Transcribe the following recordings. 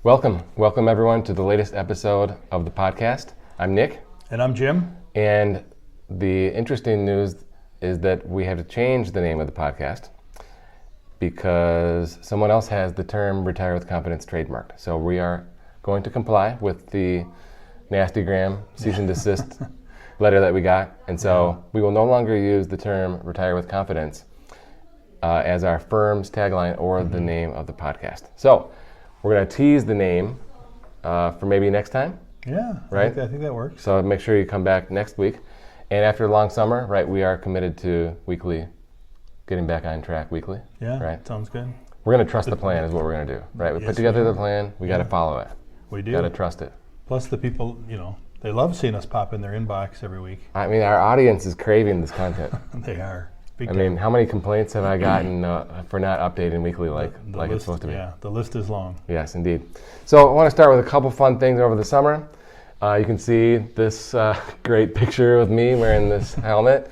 Welcome everyone to the latest episode of the podcast. I'm Nick. And I'm Jim. And the interesting news is that we have to change the name of the podcast because someone else has the term retire with confidence trademarked. So we are going to comply with the Nastygram cease and desist letter that we got. And so we will no longer use the term retire with confidence as our firm's tagline or the name of the podcast. So we're going to tease the name for maybe next time. Yeah, right? I think that works. So make sure you come back next week. And after a long summer, right, we are committed to getting back on track weekly. Yeah, right? Sounds good. We're going to trust the plan is what we're going to do, right? We put together the plan, we got to follow it. We do. Got to trust it. Plus the people, they love seeing us pop in their inbox every week. I mean, our audience is craving this content. They are. I mean, how many complaints have I gotten for not updating weekly like it's supposed to be? Yeah, the list is long. Yes, indeed. So I want to start with a couple fun things over the summer. You can see this great picture of me wearing this helmet.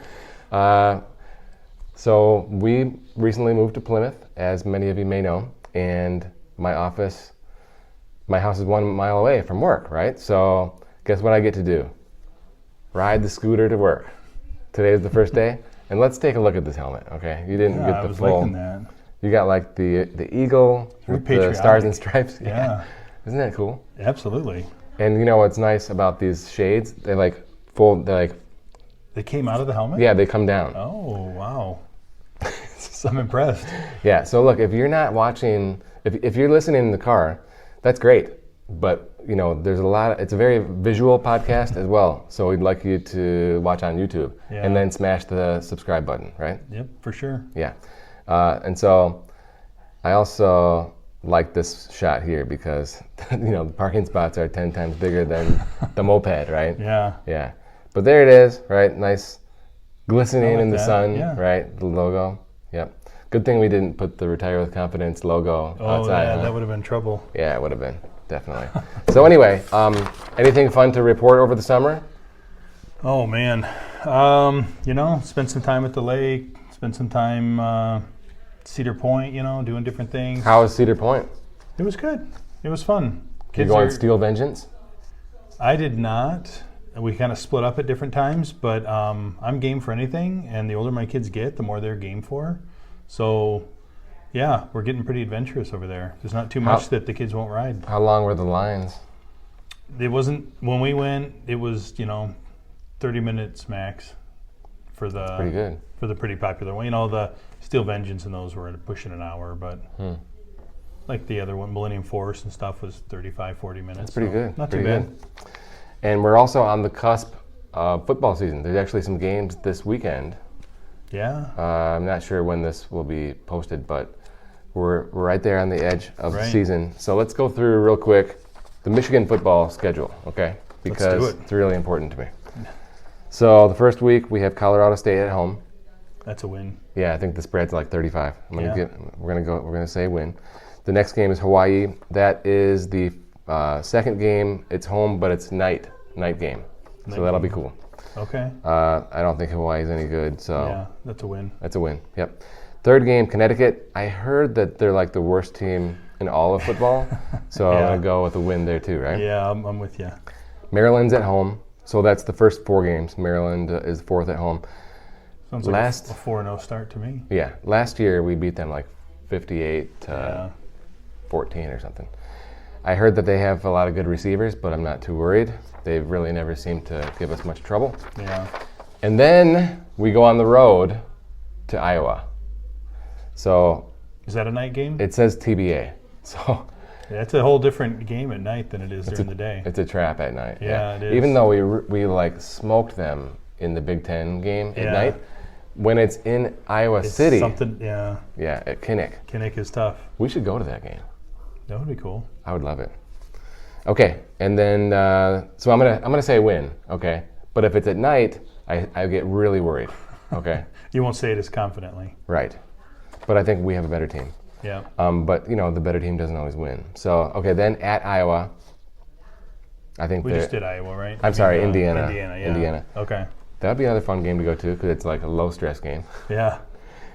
So we recently moved to Plymouth, as many of you may know, and my house is 1 mile away from work, right? So guess what I get to do? Ride the scooter to work. Today is the first day. And let's take a look at this helmet, okay? You didn't get the full. Liking that. You got like the eagle with the stars and stripes. Yeah. Isn't that cool? Absolutely. And you know what's nice about these shades? They They came out of the helmet? Yeah, they come down. Oh, wow. I'm impressed. Yeah, so look, if you're not watching, if you're listening in the car, that's great. But there's it's a very visual podcast as well. So we'd like you to watch on YouTube and then smash the subscribe button, right? Yep, for sure. Yeah. And so I also like this shot here because, the parking spots are 10 times bigger than the moped, right? Yeah. Yeah. But there it is, right? Nice glistening in the sun, yeah. right? The logo. Yep. Good thing we didn't put the Retire with Confidence logo outside. Yeah, huh? that would have been trouble. Yeah, it would have been. Definitely. So anyway, anything fun to report over the summer? Oh, man. Spent some time at the lake, spent some time Cedar Point, doing different things. How was Cedar Point? It was good. It was fun. Did you go on Steel Vengeance? I did not. We kind of split up at different times, but I'm game for anything, and the older my kids get, the more they're game for. So, yeah, we're getting pretty adventurous over there. There's not too much that the kids won't ride. How long were the lines? It wasn't, when we went, it was, 30 minutes max for the pretty good. For the pretty popular one. The Steel Vengeance and those were pushing an hour, but like the other one, Millennium Force and stuff was 35, 40 minutes. That's pretty good. Not too bad. And we're also on the cusp of football season. There's actually some games this weekend. Yeah. I'm not sure when this will be posted, but we're right there on the edge of the season. So let's go through real quick the Michigan football schedule, okay? Because it's really important to me. So the first week we have Colorado State at home. That's a win. Yeah, I think the spread's like 35. We're gonna say win. The next game is Hawaii. That is the second game. It's home, but it's night game. So that'll be cool. Okay. I don't think Hawaii's any good, so yeah, that's a win. That's a win. Yep. Third game, Connecticut. I heard that they're like the worst team in all of football, so I'm gonna go with a win there too, right? Yeah, I'm with you. Maryland's at home, so that's the first 4 games. Maryland is fourth at home. Sounds like a 4-0 start to me. Yeah, last year we beat them like 58 to 14 or something. I heard that they have a lot of good receivers, but I'm not too worried. They've really never seemed to give us much trouble. Yeah. And then we go on the road to Iowa. So is that a night game? It says TBA. So it's a whole different game at night than it is during the day. It's a trap at night. Yeah, it is. Even though we like smoked them in the Big Ten game at night, when it's in Iowa City. Something. Yeah. Yeah, at Kinnick. Kinnick is tough. We should go to that game. That would be cool. I would love it. Okay, and then so I'm gonna say win. Okay, but if it's at night, I get really worried. Okay. You won't say it as confidently. Right, but I think we have a better team. Yeah. But the better team doesn't always win. So okay, then at Iowa, I think we just did Iowa, right? I'm sorry, Indiana. Indiana. Yeah. Indiana. Okay. That would be another fun game to go to because it's like a low stress game. Yeah.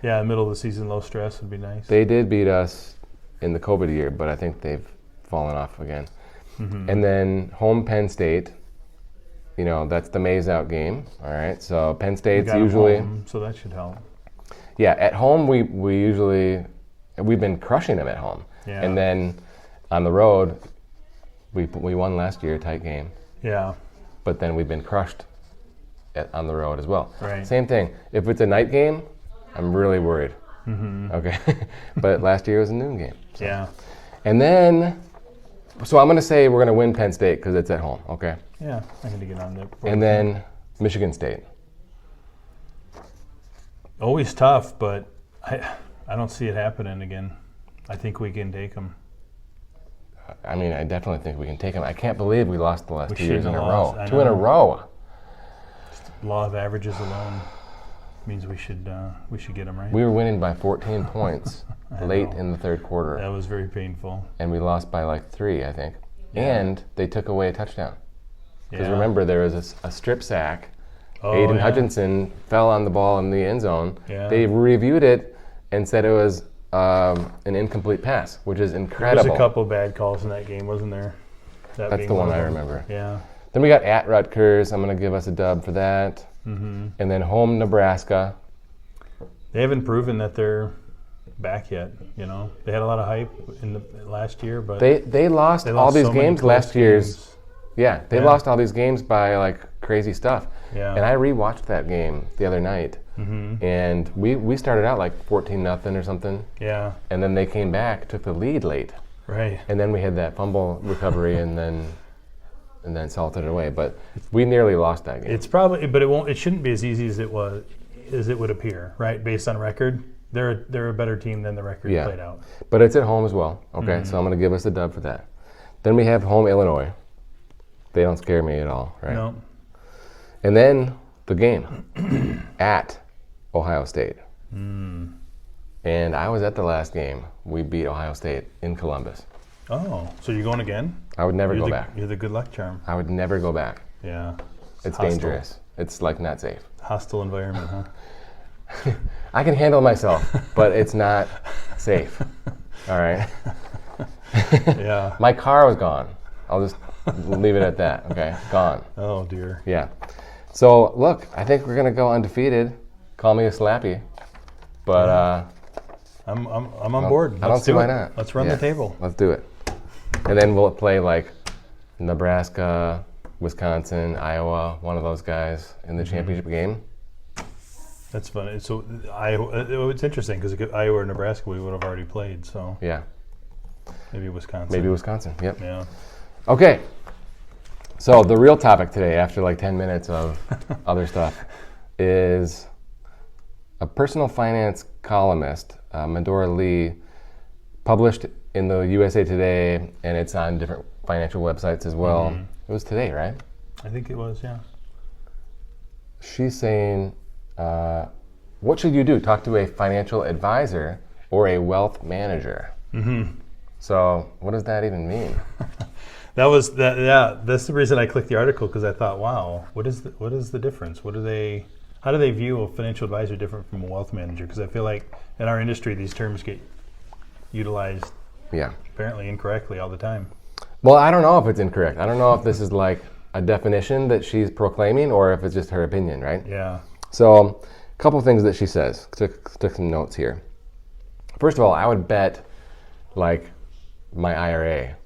Yeah, middle of the season, low stress would be nice. They did beat us in the COVID year, but I think they've fallen off again. And then home Penn State. That's the maze out game. All right, so Penn State's usually home, so that should help. Yeah, at home we've been crushing them at home, and then on the road we won last year, tight game. Yeah, but then we've been crushed on the road as well. Right. Same thing. If it's a night game, I'm really worried. Okay, but last year was a noon game. So. Yeah, and then. So I'm going to say we're going to win Penn State because it's at home, okay? Yeah, I'm going to get on there. And then Michigan State. Always tough, but I don't see it happening again. I think we can take them. I mean, I definitely think we can take them. I can't believe we lost the last 2 years in a row. I Two in a row. Just law of averages alone means we should get them right. We were winning by 14 points late in the third quarter. That was very painful. And we lost by like 3, I think. Yeah. And they took away a touchdown. Because Yeah. remember, there was a strip sack. Oh, Aiden yeah. Hutchinson fell on the ball in the end zone. Yeah. They reviewed it and said it was an incomplete pass, which is incredible. There was a couple bad calls in that game, wasn't there? That That's being the one of I them. remember. Yeah. Then we got at Rutgers. I'm going to give us a dub for that. And then home Nebraska. They haven't proven that they're back yet. They had a lot of hype in the last year, but They lost all these so many games close last year's. games. Yeah, they Yeah. lost all these games by like crazy stuff. Yeah. And I rewatched that game the other night. And we started out like 14-0 or something. Yeah. And then they came back, took the lead late. Right. And then we had that fumble recovery and then salted it away. But we nearly lost that game. It's probably, but it shouldn't be as easy as it would appear, right? Based on record, they're a better team than the record played out. But it's at home as well. Okay, so I'm going to give us a dub for that. Then we have home Illinois. They don't scare me at all, right? No. And then the game at Ohio State. And I was at the last game. We beat Ohio State in Columbus. Oh, so you're going again? I would never go back. You're the good luck charm. I would never go back. Yeah. It's hostile. dangerous. It's like not safe. Hostile environment, huh? I can handle myself, but it's not safe. All right. Yeah. My car was gone. I'll just leave it at that. Okay, gone. Oh dear. Yeah. So look, I think we're gonna go undefeated. Call me a slappy, but I'm on board. I don't see why not. Let's run the table. Let's do it. And then we'll play like Nebraska, Wisconsin, Iowa, one of those guys in the championship game. That's funny. So it's interesting because Iowa or Nebraska we would have already played. So Yeah. maybe Wisconsin. Maybe Wisconsin. Yep. Yeah. Okay. So the real topic today, after like 10 minutes of other stuff, is a personal finance columnist, Medora Lee, published in the USA Today, and it's on different financial websites as well. It was today, right? I think it was. Yeah. She's saying, what should you do? Talk to a financial advisor or a wealth manager. So what does that even mean? That's the reason I clicked the article because I thought, wow, what is the difference? How do they view a financial advisor different from a wealth manager? Because I feel like in our industry these terms get utilized apparently incorrectly all the time. Well, I don't know if it's incorrect. I don't know if this is like a definition that she's proclaiming or if it's just her opinion, right? Yeah. So a couple things that she says. Took some notes here. First of all, I would bet like my IRA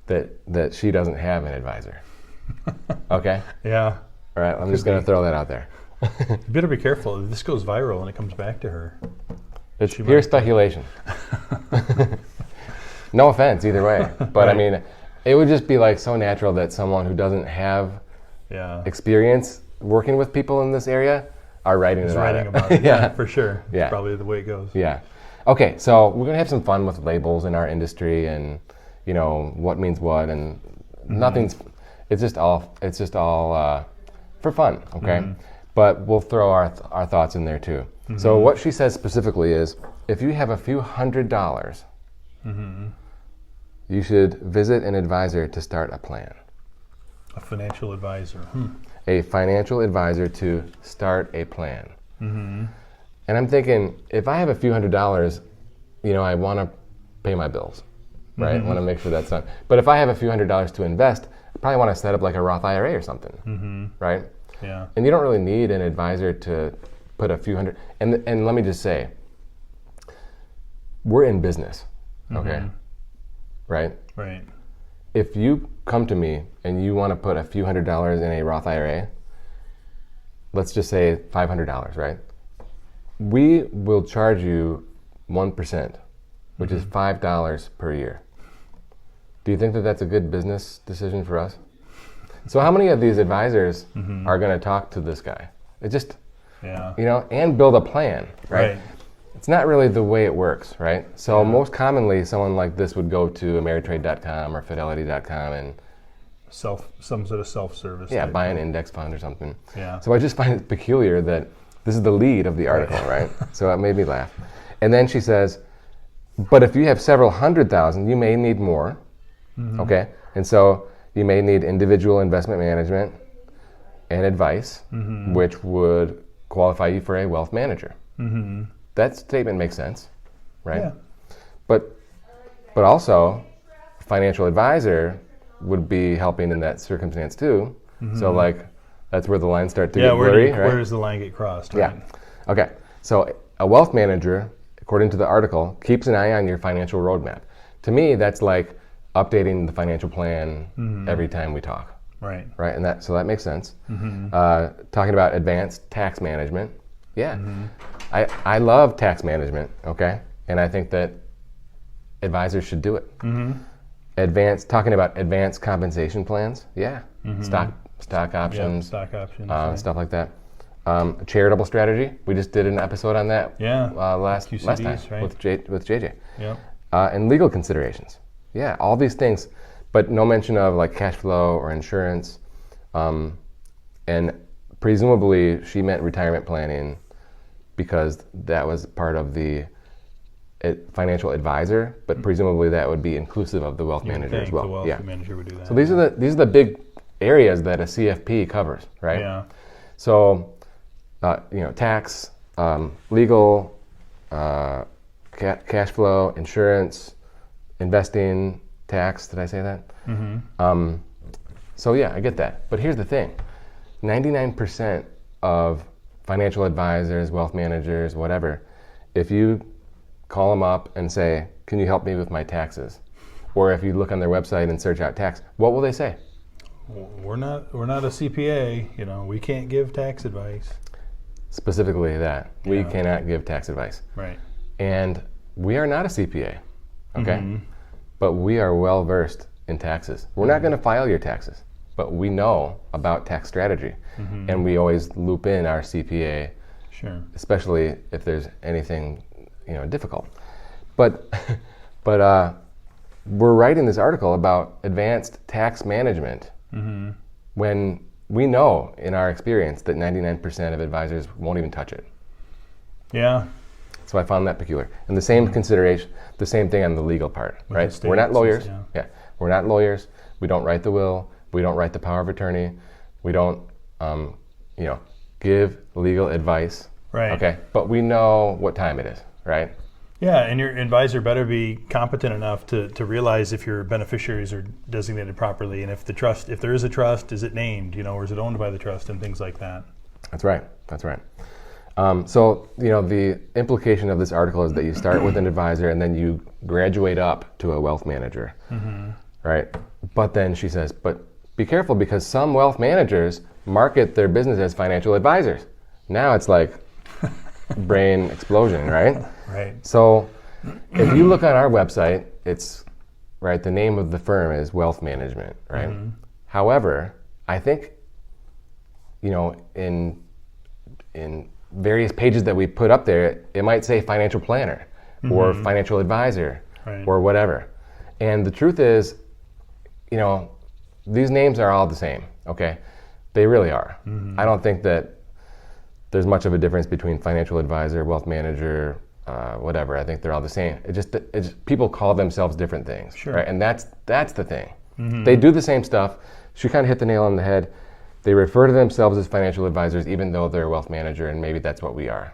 that she doesn't have an advisor. Okay? Yeah. All right, I'm just going to throw that out there. You better be careful. If this goes viral and it comes back to her. It's pure speculation. No offense either way. But I mean, it would just be like so natural that someone who doesn't have experience working with people in this area are writing about it. Yeah, for sure. Yeah. It's probably the way it goes. Yeah. Okay, so we're going to have some fun with labels in our industry and, what means what, and it's just all for fun, okay? But we'll throw our thoughts in there too. So what she says specifically is, if you have a few $100s, you should visit an advisor to start a plan. A financial advisor. A financial advisor to start a plan. And I'm thinking, if I have a few $100s, I want to pay my bills. right? I want to make sure that's done. But if I have a few $100s to invest, I probably want to set up like a Roth IRA or something, right? Yeah. And you don't really need an advisor to put a few hundred. And let me just say, we're in business, okay? Right? Right. If you come to me and you want to put a few $100s in a Roth IRA, let's just say $500, right? We will charge you 1%, which is $5 per year. Do you think that that's a good business decision for us? So how many of these advisors are going to talk to this guy? It just, and build a plan, right? It's not really the way it works, right? So most commonly, someone like this would go to Ameritrade.com or Fidelity.com and some sort of self-service. Buy an index fund or something. Yeah. So I just find it peculiar that this is the lead of the article, right? So it made me laugh. And then she says, but if you have several 100,000, you may need more, okay? And so you may need individual investment management and advice, which would qualify you for a wealth manager. That statement makes sense, right? Yeah. But also, a financial advisor would be helping in that circumstance too. So like, that's where the lines start to get blurry, right? Where does the line get crossed? Right? Yeah. Okay. So a wealth manager, according to the article, keeps an eye on your financial roadmap. To me, that's like updating the financial plan every time we talk. Right. Right. And so that makes sense. Talking about advanced tax management. Yeah. I love tax management. Okay. And I think that advisors should do it. Talking about advanced compensation plans. Yeah. Stock options. Stock options. Stuff like that. Charitable strategy. We just did an episode on that. Yeah. Last time right? with JJ. Yeah. And legal considerations. Yeah, all these things, but no mention of like cash flow or insurance. And presumably she meant retirement planning because that was part of the financial advisor, but presumably that would be inclusive of the wealth manager as well. The wealth manager would do that. So these are the big areas that a CFP covers, right? Yeah. So, tax, legal, cash flow, insurance, investing, tax. Did I say that? So I get that. But here's the thing: 99% of financial advisors, wealth managers, whatever, if you call them up and say, "Can you help me with my taxes?" or if you look on their website and search out tax, what will they say? We're not a CPA. We can't give tax advice. Specifically that. We cannot give tax advice. Right. And we are not a CPA, okay? But we are well versed in taxes. We're not going to file your taxes, but we know about tax strategy. And we always loop in our CPA, especially if there's anything difficult. But we're writing this article about advanced tax management when we know in our experience that 99% of advisors won't even touch it. Yeah. So I found that peculiar. And the same consideration, the same thing on the legal part, right? We're not lawyers. We're not lawyers. We don't write the will. We don't write the power of attorney. We don't, give legal advice. Right. Okay. But we know what time it is, right? Yeah, and your advisor better be competent enough to realize if your beneficiaries are designated properly, and if there is a trust, is it named, or is it owned by the trust, and things like that. That's right. So the implication of this article is that you start with an advisor and then you graduate up to a wealth manager, right? But then she says, but be careful because some wealth managers market their business as financial advisors. Now it's like brain explosion, right? Right. So if you look on our website, it's right. The name of the firm is Wealth Management, right? However, I think in various pages that we put up there, it might say financial planner or financial advisor or whatever. And the truth is, these names are all the same. Okay, they really are. I don't think that there's much of a difference between financial advisor, wealth manager, whatever. I think they're all the same. It's just people call themselves different things, right? And that's the thing. They do the same stuff. She kind of hit the nail on the head. They refer to themselves as financial advisors, even though they're a wealth manager, and maybe that's what we are.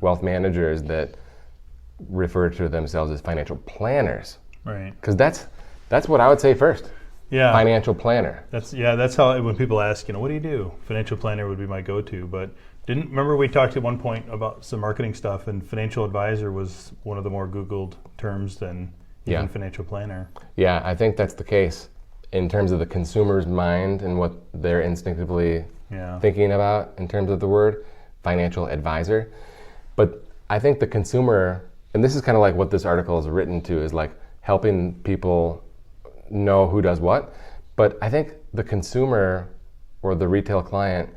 Wealth managers that refer to themselves as financial planners, Right. Because that's what I would say first. Yeah. Financial planner. That's how when people ask, what do you do? Financial planner would be my go-to. But remember we talked at one point about some marketing stuff, and financial advisor was one of the more Googled terms than even financial planner. Yeah, I think that's the case in terms of the consumer's mind and what they're instinctively thinking about in terms of the word financial advisor. But I think the consumer, and this is kind of like what this article is written to, is like helping people know who does what. But I think the consumer or the retail client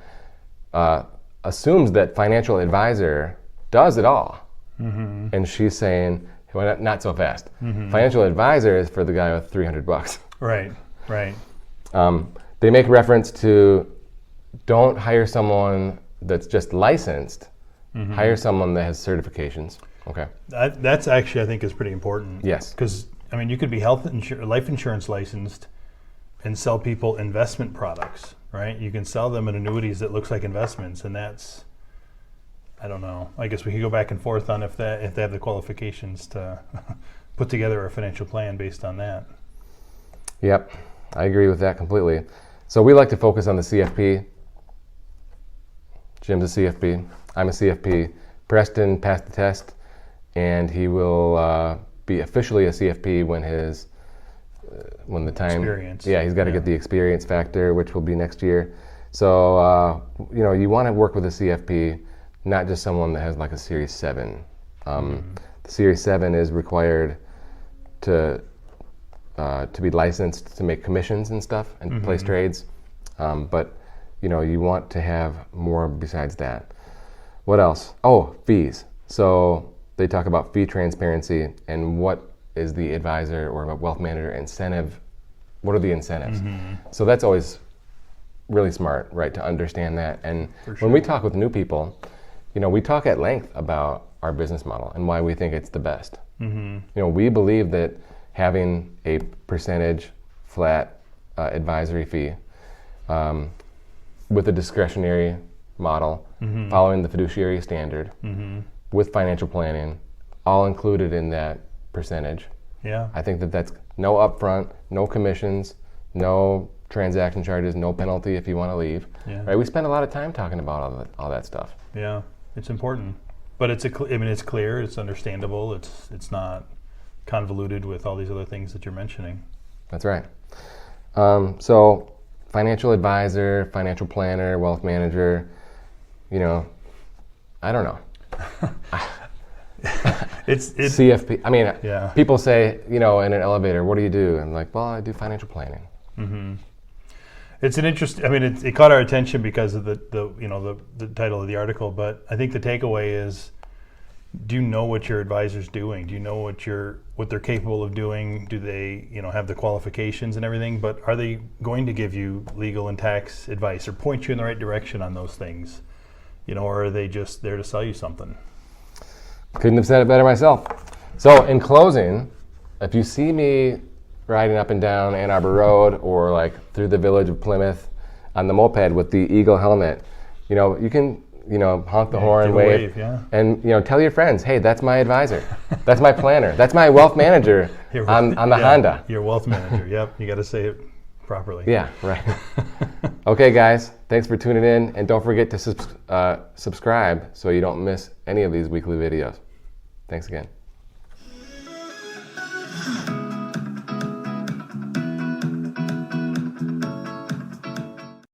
assumes that financial advisor does it all. Mm-hmm. And she's saying, well, not so fast. Mm-hmm. Financial advisor is for the guy with $300. Right. They make reference to don't hire someone that's just licensed. Mm-hmm. Hire someone that has certifications. Okay. That's actually, I think, is pretty important. Yes. Because, you could be life insurance licensed and sell people investment products, right? You can sell them in annuities that looks like investments, and that's, I don't know. I guess we could go back and forth on if they have the qualifications to put together a financial plan based on that. Yep, I agree with that completely. So we like to focus on the CFP. Jim's a CFP. I'm a CFP. Preston passed the test, and he will be officially a CFP when the time. Experience. Yeah, he's got to get the experience factor, which will be next year. So you want to work with a CFP, not just someone that has like a Series 7. The Series 7 is required to be licensed to make commissions and stuff and place trades, but you want to have more besides that. What else? Oh, fees. So they talk about fee transparency and what is the advisor or a wealth manager incentive. What are the incentives? So that's always really smart, right, to understand that. And when we talk with new people, we talk at length about our business model and why we think it's the best. We believe that having a percentage flat advisory fee with a discretionary model, following the fiduciary standard, with financial planning, all included in that percentage. Yeah. I think that's no upfront, no commissions, no transaction charges, no penalty if you want to leave. Yeah. Right? We spend a lot of time talking about all that stuff. Yeah, it's important, but it's clear, it's understandable, it's not convoluted with all these other things that you're mentioning. That's right. So financial advisor, financial planner, wealth manager, I don't know. It's CFP. I mean, people say, in an elevator, what do you do? I'm like, well, I do financial planning. Mm-hmm. It's an interesting. It caught our attention because of the title of the article. But I think the takeaway is, do you know what your advisor's doing? Do you know what they're capable of doing? Do they have the qualifications and everything? But are they going to give you legal and tax advice or point you in the right direction on those things? Or are they just there to sell you something? Couldn't have said it better myself. So in closing, if you see me riding up and down Ann Arbor Road or like through the village of Plymouth on the moped with the Eagle helmet, you can honk the horn, wave, and tell your friends, hey, that's my advisor, that's my planner, that's my wealth manager on the Honda. Your wealth manager. Yep, you got to say it properly. Yeah, right. Okay, guys, thanks for tuning in, and don't forget to subscribe so you don't miss any of these weekly videos. Thanks again.